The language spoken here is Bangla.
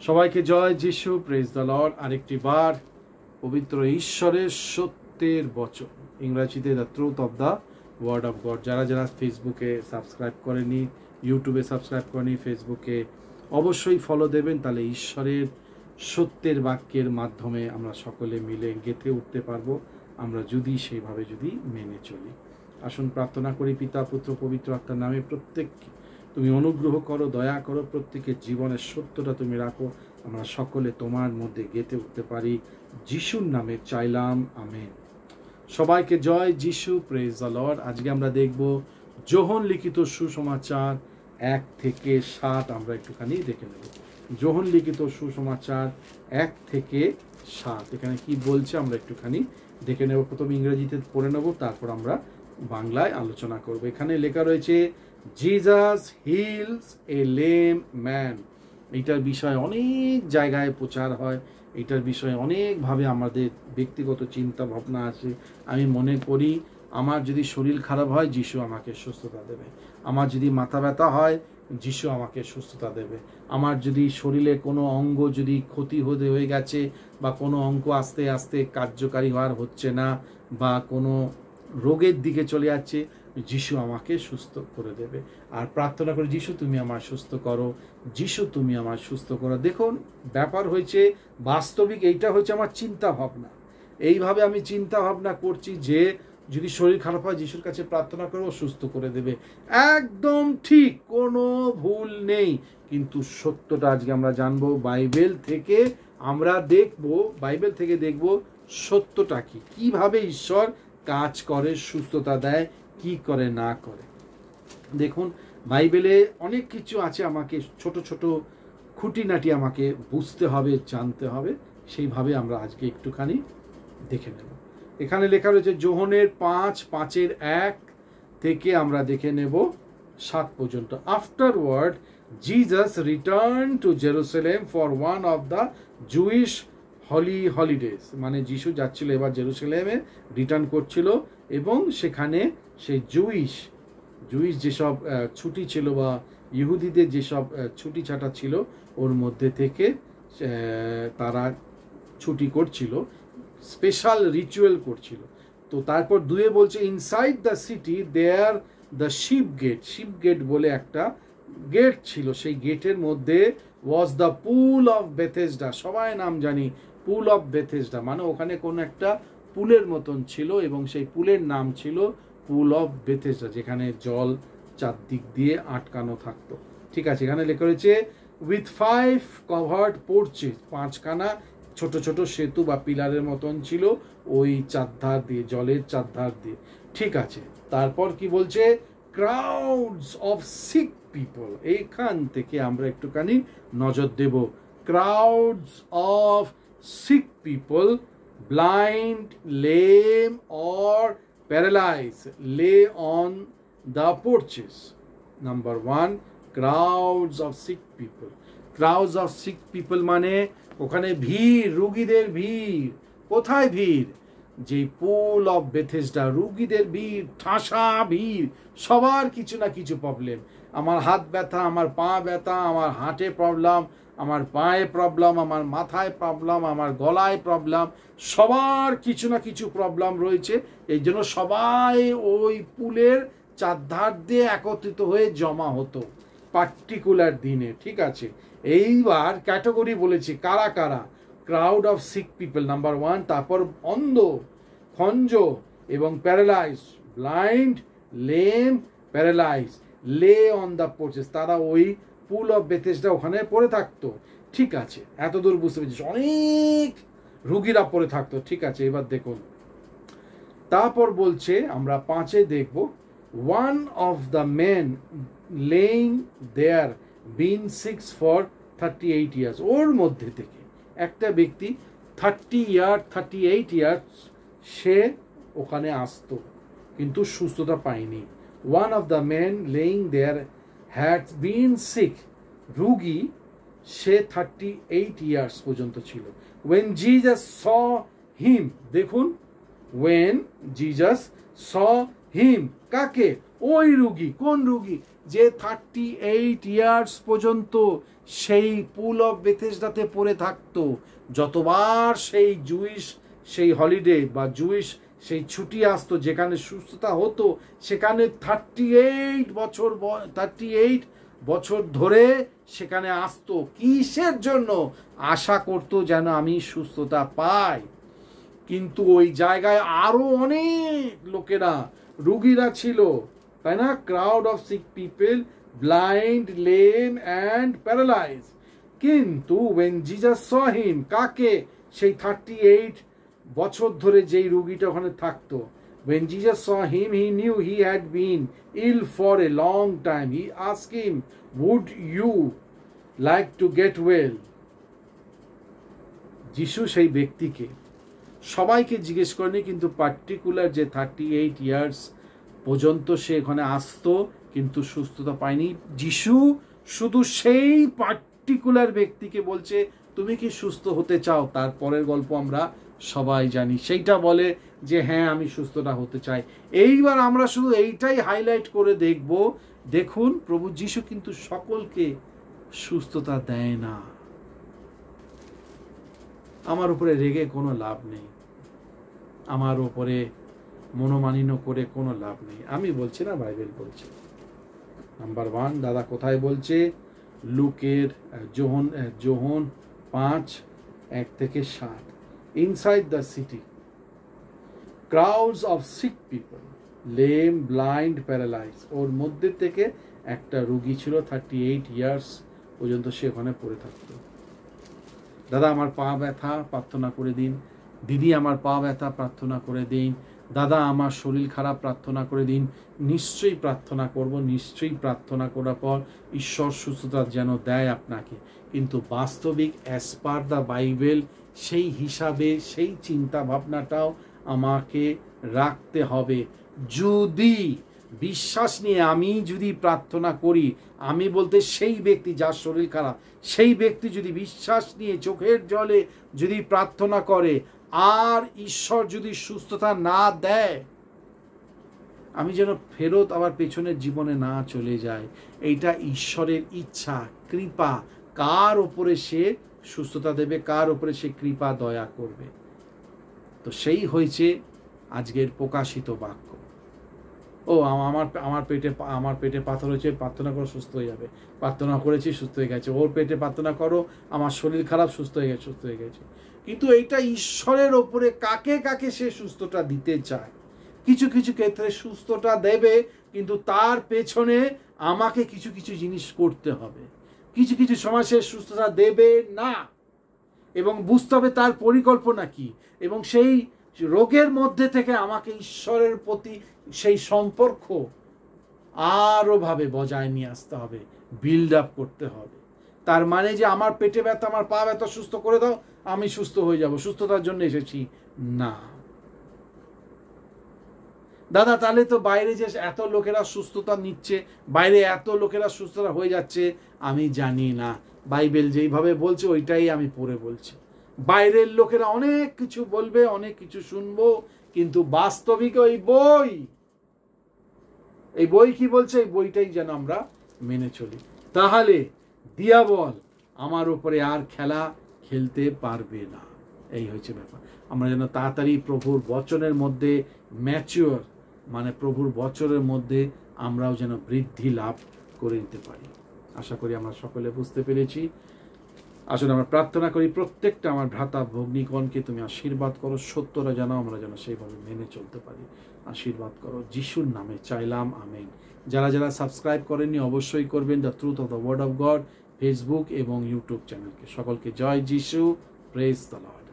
সবাইকে জয় যিশু, প্রেজ দ্য লর্ড। আরেকটি বার পবিত্র ঈশ্বরের সত্যের বচন, ইংরেজিতে the truth of the word of God. যারা যারা ফেসবুকে সাবস্ক্রাইব করেনি, ইউটিউবে সাবস্ক্রাইব করেনি, ফেসবুকে অবশ্যই ফলো দেবেন, তাহলে ঈশ্বরের সত্যের বাক্যের মাধ্যমে আমরা সকলে মিলে গেঁথে উঠতে পারবো, আমরা যদি সেইভাবে যদি মেনে চলি। আসুন প্রার্থনা করি। পিতা, পুত্র, পবিত্র আত্মার নামে প্রত্যেককে তুমি অনুগ্রহ করো, দয়া করো, প্রত্যেকের জীবনের সত্যটা তুমি রাখো, আমরা সকলে তোমার মধ্যে গেঁথে উঠতে পারি। যিশুর নামে চাইলাম, আমেন। সবাইকে জয় যিশু, প্রেজ দ্য লর্ড। আজকে আমরা দেখব যোহন লিখিত সুসমাচার 1 থেকে 7। আমরা একটুখানি দেখে নেব যোহন লিখিত সুসমাচার 1 থেকে 7 এখানে কি বলছে আমরা একটুখানি দেখে নেব। প্রথমে ইংরেজিতে পড়ে নেব, তারপর আমরা বাংলায় আলোচনা করব। এখানে লেখা রয়েছে জিজাস হিলস এ লেম ম্যান। এইটার বিষয়ে অনেক জায়গায় প্রচার হয়, এইটার বিষয়ে অনেকভাবে আমাদের ব্যক্তিগত চিন্তা ভাবনা আছে। আমি মনে করি আমার যদি শরীর খারাপ হয়, যিশু আমাকে সুস্থতা দেবে। আমার যদি মাথা ব্যথা হয়, যিশু আমাকে সুস্থতা দেবে। আমার যদি শরীরে কোনো অঙ্গ যদি ক্ষতি হয়ে গেছে, বা কোনো অঙ্গ আস্তে আস্তে কার্যকারী হওয়ার হচ্ছে না, বা কোনো রোগের দিকে চলে যাচ্ছে, যিশু আমাকে সুস্থ করে দেবে। আর প্রার্থনা করে, যিশু তুমি আমার সুস্থ করো, যিশু তুমি আমার সুস্থ করো। দেখুন ব্যাপার হয়েছে বাস্তবিক, এইটা হচ্ছে আমার চিন্তা ভাবনা। এইভাবে আমি চিন্তা ভাবনা করছি যে যদি শরীর খারাপ হয়, যিশুর কাছে প্রার্থনা করো, সুস্থ করে দেবে। একদম ঠিক, কোনো ভুল নেই। কিন্তু সত্যটা আজকে আমরা জানবো বাইবেল থেকে। আমরা দেখব বাইবেল থেকে দেখব সত্যটা কি, কিভাবে ঈশ্বর কাজ করে, সুস্থতা দেয়, কি করে না করে। দেখুন বাইবেলে অনেক কিছু আছে, আমাকে ছোট ছোট খুঁটিনাটি আমাকে বুঝতে হবে, জানতে হবে। সেইভাবে আমরা আজকে একটুখানি দেখে নেব। এখানে লেখা রয়েছে যোহনের 5:1 থেকে আমরা দেখে নেব 7 পর্যন্ত। Afterward Jesus return to Jerusalem for one of the Jewish holidays. মানে যিশু যাচ্ছিল এবার জেরুসালেমে, রিটার্ন করছিল, এবং সেখানে সেই জুইশ যেসব ছুটি ছিল, বা ইহুদিদের যেসব ছুটি ছাটা ছিল, ওর মধ্যে থেকে তারা ছুটি করছিল, স্পেশাল রিচুয়াল করছিল। তো তারপর 2 বলছে inside the city there the sheep gate বলে একটা গেট ছিল, সেই গেটের মধ্যে was the pool of Bethesda. সবাই নাম জানি পুল অফ বেথেসডা, মানে ওখানে কোনো একটা পুলের মতন ছিল, এবং সেই পুলের নাম ছিল পুল অফ বেথেসডা, যেখানে জল চারদিক দিয়ে আটকানো থাকতো। ঠিক আছে, এখানে লেখা রয়েছে উইথ 5 কভার্ড পোর্চেস, 5খানা ছোট ছোট সেতু বা পিলারের মতন ছিল ওই চারধার দিয়ে, জলের চারধার দিয়ে। ঠিক আছে, তারপর কি বলছে ক্রাউডস অফ সিক পিপল। এইখান থেকে আমরা একটুখানি নজর দেব। Crowds of sick people, blind, lame or paralyzed lay on the porches. Number 1, crowds of sick people. Crowds of sick people মানে ওখানে ভিড়, রুগীদের ভিড়। কোথায় ভিড়? যে পুল অফ বেথেসডা, রুগীদের ভিড়, ঠাসা ভিড়। সবার কিছু না কিছু প্রবলেম। আমার হাত ব্যথা, আমার পা ব্যথা, আমার হার্টে প্রবলেম, আমার পায়ে প্রবলেম, আমার মাথায় প্রবলেম, আমার গলায় প্রবলেম। সবার কিছু না কিছু প্রবলেম রয়েছে। এই জন্য সবাই ওই পুলের চারধার দিয়ে একত্রিত হয়ে জমা হতো পার্টিকুলার দিনে। ঠিক আছে, এইবার ক্যাটাগরি বলেছি কারা কারা। Crowd of sick people number 1, তারপর অন্ধ, খঞ্জ এবং paralyze, blind, lame, paralyze, lay on the porches. তারা ওই পুল অফ বেথেসডা ওখানে পড়ে থাকতো। ঠিক আছে, এত দূর বুঝতে পেরেছিস, অনেক রুগীরা পড়ে থাকতো। ঠিক আছে, এবার দেখুন তারপর বলছে আমরা 5-এ দেখব one of the men lying there been 6 for 38 years। ওর মধ্যে থেকে একটা ব্যক্তি 38 years সে ওখানে আসতো, কিন্তু সুস্থতা পায়নি। One of the men lying there had been sick, রুগী সে 38 years পর্যন্ত ছিল। when Jesus saw him, দেখুন when Jesus saw him, কাকে? ওই রুগী, কোন রুগী? যে 38 ইয়ার্স পর্যন্ত সেই পুল অফ বেথেসদাতে পড়ে থাকতো। যতবার সেই জুইশ সেই হলিডে বা জুইশ সেই ছুটি আসতো, যেখানে সুস্থতা হতো, সেখানে 38 বছর ধরে সেখানে আসতো। কিসের জন্য? আশা করতো যেন আমি সুস্থতা পাই। কিন্তু ওই জায়গায় আরো অনেক লোকেরা, রুগীরা ছিল, তাই না? Crowd of sick people, blind, lame and paralyse. কিন্তু when Jesus saw him, কাকে? সেই 38 বছর ধরে যেই রুগীটা ওখানে থাকতো। When Jesus saw him, he knew he had been ill for a long time. He asked him, would you like to get well? যিশু সেই ব্যক্তিকে, সবাইকে জিজ্ঞেস করেনি, কিন্তু পার্টিকুলার যে 38 ইয়ার্স পর্যন্ত সে এখানে আসতো কিন্তু সুস্থতা পায়নি, যিশু শুধু সেই পার্টিকুলার ব্যক্তিকে বলছে, তুমি কি সুস্থ হতে চাও? তারপরের গল্প আমরা সবাই জানি, সেইটা বলে যে হ্যাঁ আমি সুস্থতা হতে চাই। এইবার আমরা শুধু এইটাই হাইলাইট করে দেখব। দেখুন, প্রভু যিশু কিন্তু সকলকে সুস্থতা দেয় না। আমার উপরে রেগে কোনো লাভ নেই, আমার উপরে মনোমালিন্য করে কোনো লাভ নেই। আমি বলছি না, বাইবেল বলছে। নাম্বার 1, দাদা কোথায় বলছে? লুকের Johan 5:1-7। Inside the city crowds of sick people, lame, blind, paralyze. ওর মধ্যে থেকে একটা রুগী ছিল 38 ইয়ার্স পর্যন্ত সে ওখানে পড়ে থাকতো। দাদা আমার পা ব্যথা, প্রার্থনা করে দিন। দিদি আমার পা ব্যথা, প্রার্থনা করে দিন। দাদা আমার শরীর খারাপ, প্রার্থনা করে দিন। নিশ্চয়ই প্রার্থনা করব। নিশ্চয়ই প্রার্থনা করার পর ঈশ্বর সুস্থতা যেন দেয় আপনাকে। কিন্তু বাস্তবিক অ্যাজ পার দ্য বাইবেল সেই হিসাবে সেই চিন্তা ভাবনাটাও আমাকে রাখতে হবে। যদি বিশ্বাস নিয়ে আমি যদি প্রার্থনা করি, আমি বলতে সেই ব্যক্তি যার শরীর খারাপ, সেই ব্যক্তি যদি বিশ্বাস নিয়ে চোখের জলে যদি প্রার্থনা করে, আর ঈশ্বর যদি সুস্থতা না দেয়, আমি যেন ফেরত আবার পেছনের জীবনে না চলে যায়। এইটা ঈশ্বরের ইচ্ছা, কৃপা। কার ওপরে সে সুস্থতা দেবে, কার ওপরে সে কৃপা দয়া করবে। তো সেই হয়েছে আজকের প্রকাশিত বাক্য। ও আমার পেটে পাথর হয়েছে, প্রার্থনা করো সুস্থ হয়ে যাবে। প্রার্থনা করেছি, সুস্থ হয়ে গেছে। ওর পেটে প্রার্থনা করো, আমার শরীর খারাপ, সুস্থ হয়ে গেছে, সুস্থ হয়ে গেছে। কিন্তু এইটা ঈশ্বরের ওপরে কাকে কাকে সে সুস্থতা দিতে চায়। কিছু কিছু ক্ষেত্রে সুস্থতা দেবে, কিন্তু তার পেছনে আমাকে কিছু কিছু জিনিস করতে হবে। কিছু কিছু সময় সে সুস্থতা দেবে না, এবং বুঝতে হবে তার পরিকল্পনা কি, এবং সেই রোগের মধ্যে থেকে আমাকে ঈশ্বরের প্রতি সেই সম্পর্ক আরো ভাবে বজায় নিয়ে আসতে হবে, বিল্ড আপ করতে হবে। তার মানে যে আমার পেটে ব্যথা, আমার পা ব্যথা সুস্থ করে দাও, আমি সুস্থ হয়ে যাব, সুস্থতার জন্য এসেছি, না। দাদা তাহলে তো বাইরে যে এত লোকেরা সুস্থতা নিচ্ছে, বাইরে এত লোকেরা সুস্থতা হয়ে যাচ্ছে, আমি জানি না। বাইবেল যেইভাবে বলছে ওইটাই আমি পড়ে বলছি। বাইরের লোকেরা অনেক কিছু বলবে, অনেক কিছু শুনবো, কিন্তু বাস্তবিক এই বই কি বলছে, এই বইটাই যেন আমরা মেনে চলি। তাহলে দিয়াবল আমার উপরে আর খেলা খেলতে পারবে না। এই হচ্ছে ব্যাপার। আমরা যেন তাড়াতাড়ি প্রভুর বচনের মধ্যে ম্যাচিওর, মানে প্রভুর বচনের মধ্যে আমরাও যেন বৃদ্ধি লাভ করে নিতে পারি। আশা করি আমরা সকলে বুঝতে পেরেছি। আসলে আমরা প্রার্থনা করি, প্রত্যেকটা আমার ভ্রাতা ভগ্নীগণকে তুমি আশীর্বাদ করো, সত্যরা যেন আমরা যেন সেইভাবে মেনে চলতে পারি। আশীর্বাদ করো, যিশুর নামে চাইলাম, আমেন। যারা যারা সাবস্ক্রাইব করেননি অবশ্যই করবেন the truth of the word of God Facebook এবং ইউটিউব চ্যানেলকে। সকলকে জয় যিশু, প্রেজ দ্য লর্ড।